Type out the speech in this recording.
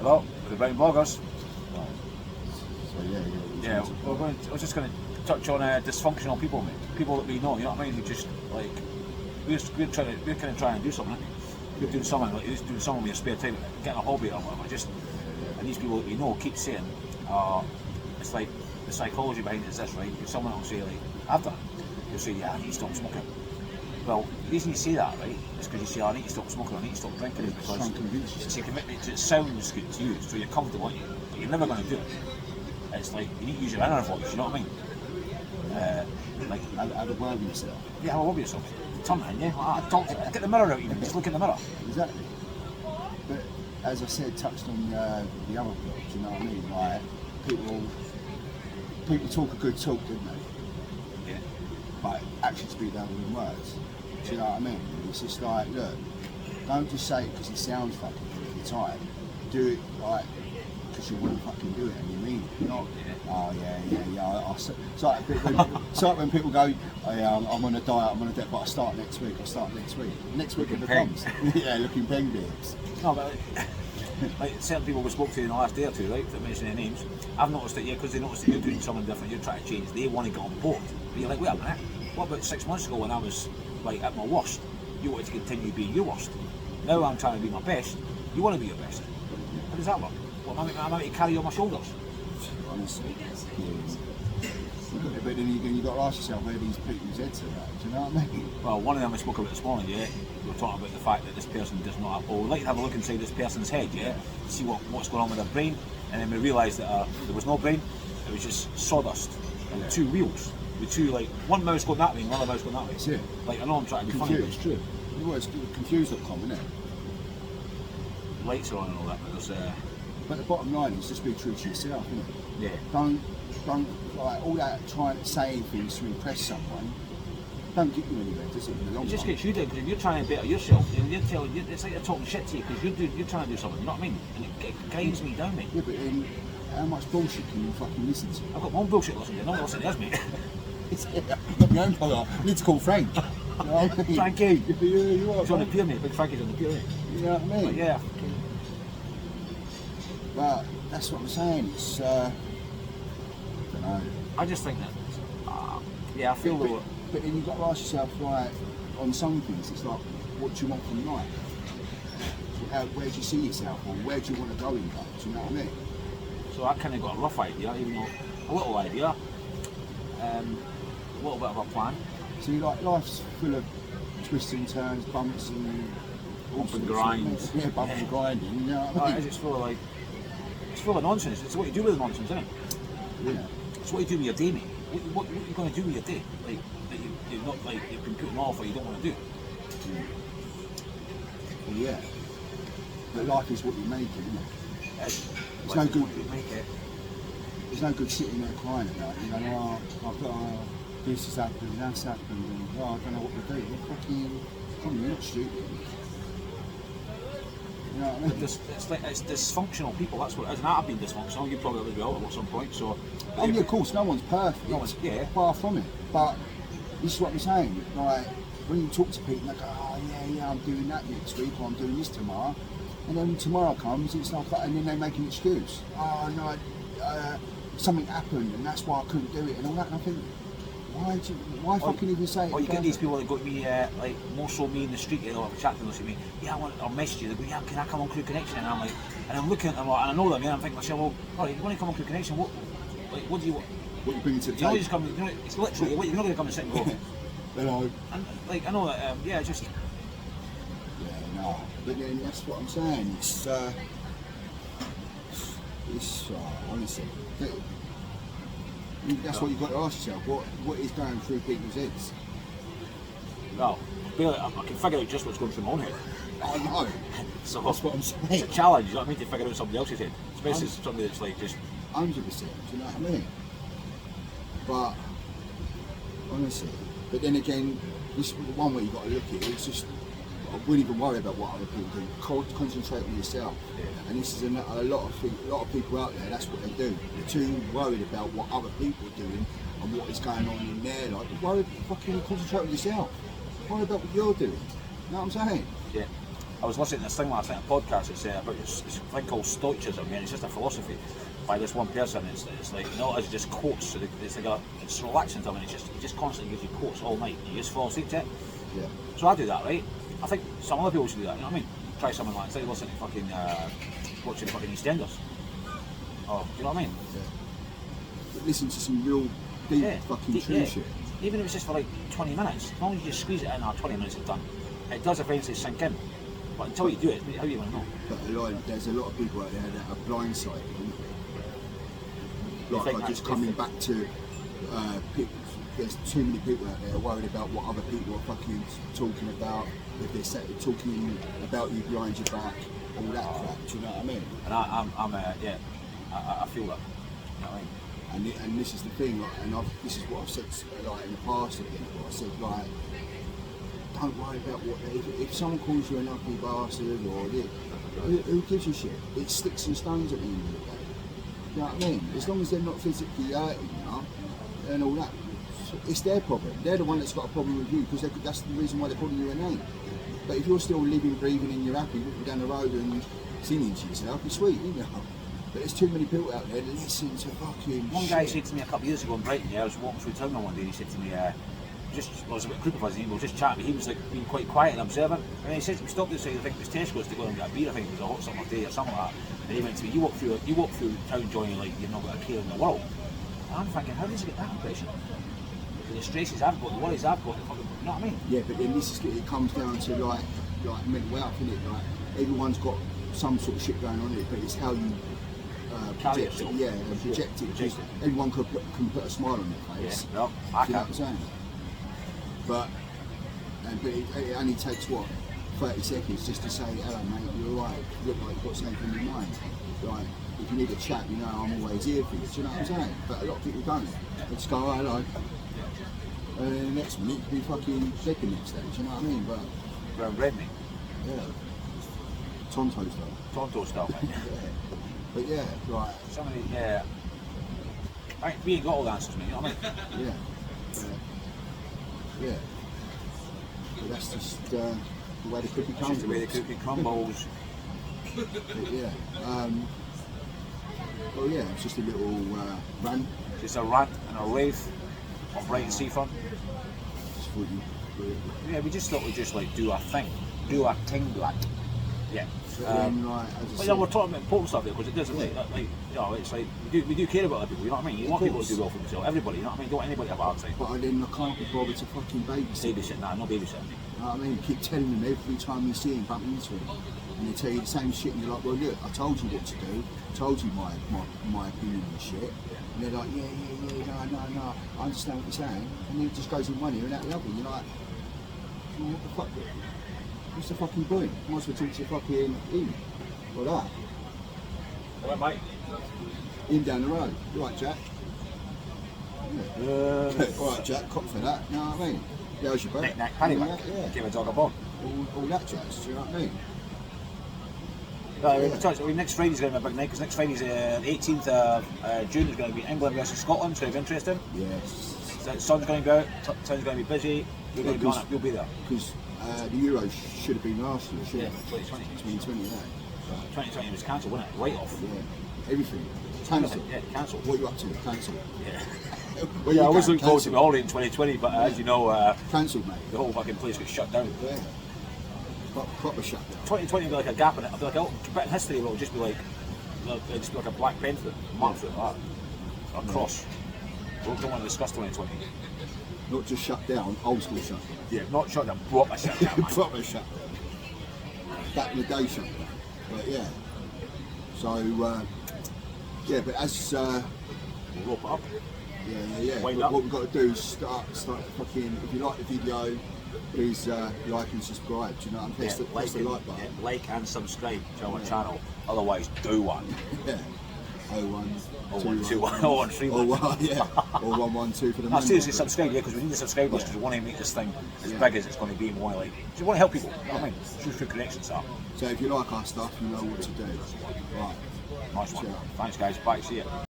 Hello, the Brighton Bloggers. Right. So Yeah, I was just going to touch on dysfunctional people, mate. People that we know, you know what I mean? Who just like we're kind of trying to do something. You're doing something like you're doing something with your spare time, getting a hobby or whatever. And these people that we know keep saying, it's like the psychology behind it is this, right? If someone will say like, I've done it, you'll say, yeah, I need to stop smoking. Well, the reason you say that, right, is because you say, I need to stop smoking, I need to stop drinking, is because it's a commitment. It sounds good to you, so you're comfortable, aren't you? But you're never going to do it. It's like you need to use your inner voice, you know what I mean? like have a word with yourself. Yeah, have a word with yourself. Turn it in, yeah. Like, talk to get the mirror out, even just look in the mirror. Exactly. But as I said, touched on the other blogs, you know what I mean? Like people talk a good talk, don't they? Yeah. But actions speak louder than words. Do you know what I mean? It's just like, look, don't just say it because it sounds fucking good at the time. Do it like because you want to fucking do it and you mean it. Not, oh yeah. It's like when people go, oh, yeah, I'm on a diet, I'm on a diet, but I'll start next week. Next week it becomes, yeah, looking penguins. No, but like certain people we spoke to in the last day or two, right, without mentioning their names, I've noticed that, yeah, because they noticed that you're doing something different, you're trying to change, they want to get on board. But you're like, wait a minute, what about 6 months ago when I was like at my worst, you wanted to continue being your worst. Now I'm trying to be my best, you want to be your best. How does that work? What, am I meant to carry on my shoulders? Honestly, yeah. But then you've got to ask yourself where these people's heads are at, do you know what I mean? Well, one of them we spoke about this morning, yeah, we were talking about the fact that this person does not have, we'd like to have a look inside this person's head, yeah, see what's going on with their brain, and then we realised that there was no brain, it was just sawdust and two wheels, with two, like, one mouse going that way and one other mouse going that way. That's it. Like, I know I'm trying to be funny, but it's true. Well, it's confused.com, isn't it? Lights are on and all that, but there's But the bottom line is just be true to yourself, isn't it? yeah. Don't like all that trying to say things to impress someone. Don't get you anywhere, does it? In the long It just run? gets you down, because if you're trying to better yourself, and you're telling, it's like they're talking shit to you, because you're trying to do something, you know what I mean? And it grinds me down, mate. Yeah, but then how much bullshit can you fucking listen to? I've got my own bullshit listening to, not listening to us, mate. I've got my own brother. I need to call Frank. You know what I mean? Frankie! Yeah, you are. He's on the pier, mate. Big Frankie's on the pier, mate. You know what I mean? But yeah. But that's what I'm saying. It's I don't know. I just think that, yeah, I feel that. But then you've got to ask yourself, like, on some things, it's like, what do you want from life? Where do you see yourself, or where do you want to go in life? Do you know what I mean? So I kind of got a rough idea, even though a little idea, a little bit of a plan. See, like, life's full of twists and turns, bumps and Bump and grinds. Yeah, bumps and grinding. You know what I mean? It's full of like, it's full of nonsense. It's what you do with the nonsense, isn't it? Yeah. It's what you do with your day, mate. What are you going to do with your day? Like, that you're not like you've been putting off or you don't want to do. Well, yeah. But life is what you make it, isn't it? It's no good. It's no good sitting there crying about it. You know, I've got this has happened, that's happened, and I don't know what to do. You're fucking, you're not stupid. You know what I mean? It's dysfunctional people. That's what it is. And I've been dysfunctional. You probably have as well at some point. So. Oh yeah, of course, no one's perfect. No one's, yeah. Far from it. But this is what I'm saying. Like when you talk to people, they go, "Oh yeah, I'm doing that next week, or I'm doing this tomorrow," and then tomorrow comes, it's like, and then they make an excuse. Oh no, something happened, and that's why I couldn't do it, and all that. And I think, why fucking even say it? Or you get these people that go to me, like more so me in the street, they'll have a chat to us, me, yeah, I'll message you, they go, yeah, can I come on Crew Connection? And I'm like, and I'm looking at them, and I know them, and I'm thinking to myself, well, alright, you want to come on Crew Connection, what do you want? What you bring to the You know, table? you just come, you know, it's literally, you're not going to come and sit and go, Hello. and like, I know that, yeah, just. Yeah, no. But then that's what I'm saying, it's honestly, that's what you've got to ask yourself, what is going through people's heads? Well, I can figure out just what's going through my own head. I know. So that's what I'm saying. It's a challenge, you know what I mean, to figure out somebody else's head. Especially somebody that's like just 100%, do you know what I mean? But honestly, but then again, this is the one way you've got to look at it. It's just I wouldn't even worry about what other people do. Concentrate on yourself. Yeah. And this is a lot of people out there. That's what they do. They're too worried about what other people are doing and what is going on in their life. Fucking concentrate on yourself. Worry about what you're doing. You know what I'm saying? yeah. I was listening to this thing last night, a podcast. It's about this thing called Stoicism, and it's just a philosophy by this one person. It's like, you know, it's just quotes. So it's like it's relaxing to them, and it just constantly gives you quotes all night. And you just fall asleep to it. Yeah. So I do that, right? I think some other people should do that. You know what I mean? Try something like instead of listening to fucking watching fucking EastEnders. Oh, do you know what I mean? Yeah. But listen to some real deep fucking true shit. Even if it's just for like 20 minutes, as long as you just squeeze it in, 20 minutes is done. It does eventually sink in. But until you do it, how are you going to know? But there's a lot of people out there that are blindsided. Like I just coming back to people, there's too many people out there worried about what other people are fucking talking about, if they're talking about you behind your back, all that crap, do you know what I mean? And I feel that. You know what I mean? And this is the thing, like, and this is what I've said like in the past again. I said like, don't worry about what if someone calls you an ugly bastard or who gives a shit? It sticks and stones at the end of the day. You know what I mean? As long as they're not physically hurting you and all that, it's their problem. They're the one that's got a problem with you because that's the reason why they're calling you a name. But if you're still living, breathing, and you're happy, walking down the road and singing to yourself, you're sweet, isn't you? But there's too many people out there that listen to fucking One guy said to me a couple of years ago in Brighton, I was walking through town one day, and he said to me, I was a bit group of us, and we were just chatting, but he was like being quite quiet and observant. And he said to me, stop this, I think it was Tesco's to go and get a beer, I think it was a hot summer day or something like that. And he went to me, you walk through town, Johnny, like you've not got a care in the world. And I'm thinking, how does he get that impression? The stresses I've got, the worries I've got, you know what I mean? Yeah, but then it comes down to like mental health, isn't it? Like everyone's got some sort of shit going on in it, but it's how you project it. Yeah, project it. Because everyone can put a smile on their face. Yeah, no, I you know can't. what I'm saying? But it only takes what 30 seconds just to say, hello mate, you're alright. You look like you've got something in your mind. Like if you need a chat, you know I'm always here for you. Do you know what I'm saying? But a lot of people don't. They just go, oh, hello. And then the next minute you could be fucking dead the next day. Do you know what I mean? But Brown bread, mate. yeah, Tonto style. Tonto style, mate. Yeah. But yeah, right. Somebody, yeah. Right, we ain't got all the answers, mate, you know what I mean? Yeah. But that's just the way the cookie It's comes. just the way the cookie crumbles. But yeah. Well, yeah, it's just a little rant. Just a rant and a rave on Brighton Seafront. Just for you. Yeah, we just thought we'd just like do our thing. Do our thing, like. Yeah. But then, like, as I But said, yeah, we're talking about important stuff here because it doesn't like you know, it's like we do care about other people, you know what I mean? You Of want people to course. do well for themselves, everybody, you know what I mean? Don't want anybody to have a hard time. but then I can't be bothered to fucking babysit. Babysit, nah, no babysitting. You know what I mean? Keep telling them every time you see him, bump into him, and they tell you the same shit, and you're like, well, look, I told you what to do, told you my opinion and shit, and they're like, yeah, no, I understand what you're saying, and then it just goes in one ear and out the other, and you're like, well, what the fuck? What's the fucking point? Might as well talk to fucking him, or that, Alright, mate. him down the road. You right, Jack? Yeah. All right, Jack, cop for that. You know what I mean? Yeah, how's your back? Knick-knack, paddywhack. Yeah. Give a dog a bone. All that jazz. Do you know what I mean? Next Friday's going to be a big night because next Friday's the 18th of June is going to be England versus Scotland, so if interesting. Yes. So sun's going to be out, town's going to be busy, you're going to be on it, you'll be there. Because the Euros should have been last year, shouldn't Yeah, it? 2020. 2020, yeah. 2020 was cancelled, wasn't it? Right off. Yeah. Everything. Cancelled. Yeah, cancelled. What are you up to? Cancelled. Yeah. Where Yeah, you I was going? looking forward to Cancelled. my holiday in 2020, but as you know, Cancelled, mate. the whole fucking place got shut down. Yeah. Proper shutdown. 2020 will be like a gap in it. It'll be like a bit in history where it'll just be like, it'll just be like a black pen through it, mark through it, like that. A cross. We don't want to discuss 2020. Not just shut down, old school shut down. Yeah, not shut down, proper shut down, man. Proper shut down. Back in the day shut down. But yeah. So, yeah, but as We'll rope it up. yeah. Wind But up. what we've got to do is start fucking. If you like the video, please like and subscribe. Do you know what I mean? Press the like button. Yeah, like and subscribe to our channel. Otherwise, do one. Yeah. 01, 0121, 0131. 01, yeah. Or 112 for the No, seriously, member. subscribe, yeah, because we need the subscribers because we want to make this thing as Yeah. big as it's going to be and we want to help people, you know what I mean? Through connections up. So if you like our stuff, you know what to do. Right. Nice one. Sure. Thanks, guys. Bye. See ya.